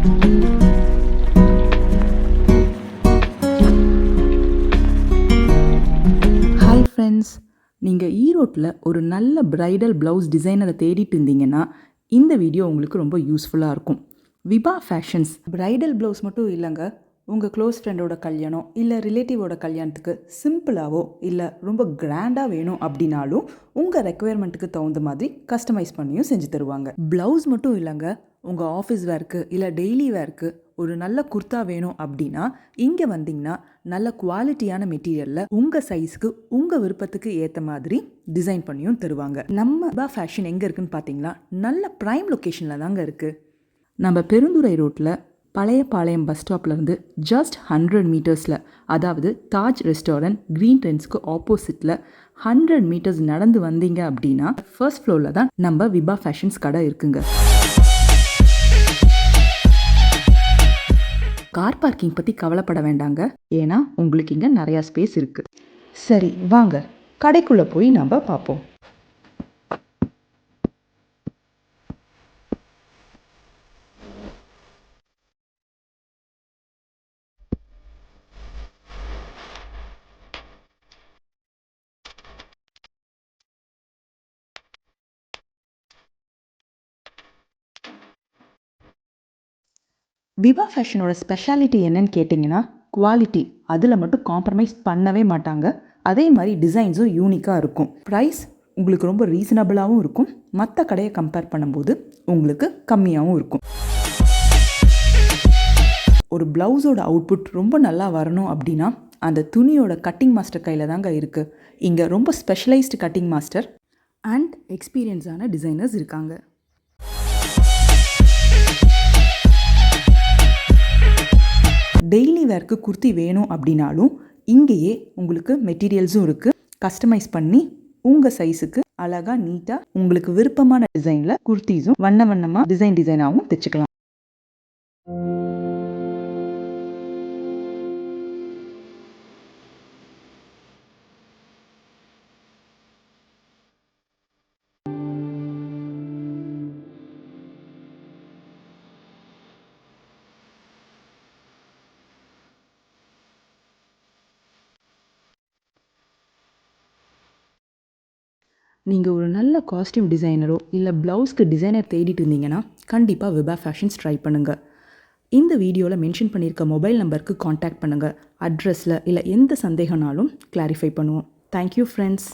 Hi friends, நீங்கள் ஈரோட்டில் ஒரு நல்ல பிரைடல் ப்ளவுஸ் டிசைனரை தேடிட்டு இருந்தீங்கன்னா இந்த வீடியோ உங்களுக்கு ரொம்ப யூஸ்ஃபுல்லாக இருக்கும். விபா ஃபேஷன்ஸ் பிரைடல் ப்ளவுஸ் மட்டும் இல்லைங்க, உங்கள் க்ளோஸ் ஃப்ரெண்டோட கல்யாணம் இல்லை ரிலேட்டிவோட கல்யாணத்துக்கு சிம்பிளாகவோ இல்லை ரொம்ப கிராண்டாக வேணும் அப்படின்னாலும் உங்கள் ரெக்குயர்மெண்ட்டுக்கு தகுந்த மாதிரி கஸ்டமைஸ் பண்ணியும் செஞ்சு தருவாங்க. ப்ளவுஸ் மட்டும் இல்லைங்க, உங்கள் ஆஃபீஸ் வேர்க்கு இல்லை டெய்லி வேர்க்கு ஒரு நல்ல குர்த்தா வேணும் அப்படின்னா இங்கே வந்தீங்கன்னா நல்ல குவாலிட்டியான மெட்டீரியலில் உங்கள் சைஸ்க்கு உங்கள் விருப்பத்துக்கு ஏற்ற மாதிரி டிசைன் பண்ணியும் தருவாங்க. நம்ம விபா ஃபேஷன் எங்கே இருக்குன்னு பார்த்தீங்கன்னா நல்ல ப்ரைம் லொக்கேஷனில் தாங்க இருக்குது. நம்ம பெருந்துறை ரோட்டில் பழையபாளையம் பஸ் ஸ்டாப்லேருந்து ஜஸ்ட் 100 மீட்டர்ஸில், அதாவது தாஜ் ரெஸ்டாரண்ட் க்ரீன் ட்ரெண்ட்ஸ்க்கு ஆப்போசிட்டில் 100 மீட்டர்ஸ் நடந்து வந்தீங்க அப்படின்னா ஃபர்ஸ்ட் ஃப்ளோரில் தான் நம்ம விபா ஃபேஷன்ஸ் கடை இருக்குங்க. கார் பார்க்கிங் பற்றி கவலைப்பட வேண்டாங்க, ஏன்னா உங்களுக்கு இங்கே நிறையா ஸ்பேஸ் இருக்குது. சரி வாங்க கடைக்குள்ளே போய் நம்ம பார்ப்போம். விபா ஃபேஷனோட ஸ்பெஷாலிட்டி என்னன்னு கேட்டிங்கன்னா குவாலிட்டி, அதில் மட்டும் காம்ப்ரமைஸ் பண்ணவே மாட்டாங்க. அதே மாதிரி டிசைன்ஸும் யூனிக்காக இருக்கும். ப்ரைஸ் உங்களுக்கு ரொம்ப ரீசனபிளாகவும் இருக்கும். மற்ற கடையை கம்பேர் பண்ணும்போது உங்களுக்கு கம்மியாகவும் இருக்கும். ஒரு ப்ளவுஸோட அவுட்புட் ரொம்ப நல்லா வரணும் அப்படின்னா அந்த துணியோட கட்டிங் மாஸ்டர் கையில் தாங்க இருக்குது. இங்கே ரொம்ப ஸ்பெஷலைஸ்டு கட்டிங் மாஸ்டர் அண்ட் எக்ஸ்பீரியன்ஸான டிசைனர்ஸ் இருக்காங்க. டெய்லி வேர்க்கு குர்த்தி வேணும் அப்படின்னாலும் இங்கேயே உங்களுக்கு மெட்டீரியல்ஸும் இருக்குது. கஸ்டமைஸ் பண்ணி உங்கள் சைஸுக்கு அழகாக நீட்டாக உங்களுக்கு விருப்பமான டிசைனில் குர்த்திஸும் வண்ண வண்ணமாக டிசைனாகவும் தைச்சிக்கலாம். நீங்கள் ஒரு நல்ல காஸ்டியூம் டிசைனரோ இல்லை ப்ளவுஸ்க்கு டிசைனர் தேடிட்டு இருந்தீங்கன்னா கண்டிப்பாக விபா ஃபேஷன்ஸ் ட்ரை பண்ணுங்கள். இந்த வீடியோவில் மென்ஷன் பண்ணியிருக்க மொபைல் நம்பருக்கு காண்டாக்ட் பண்ணுங்கள். அட்ரஸில் இல்லை எந்த சந்தேகம்னாலும் கிளாரிஃபை பண்ணுவோம். Thank you friends.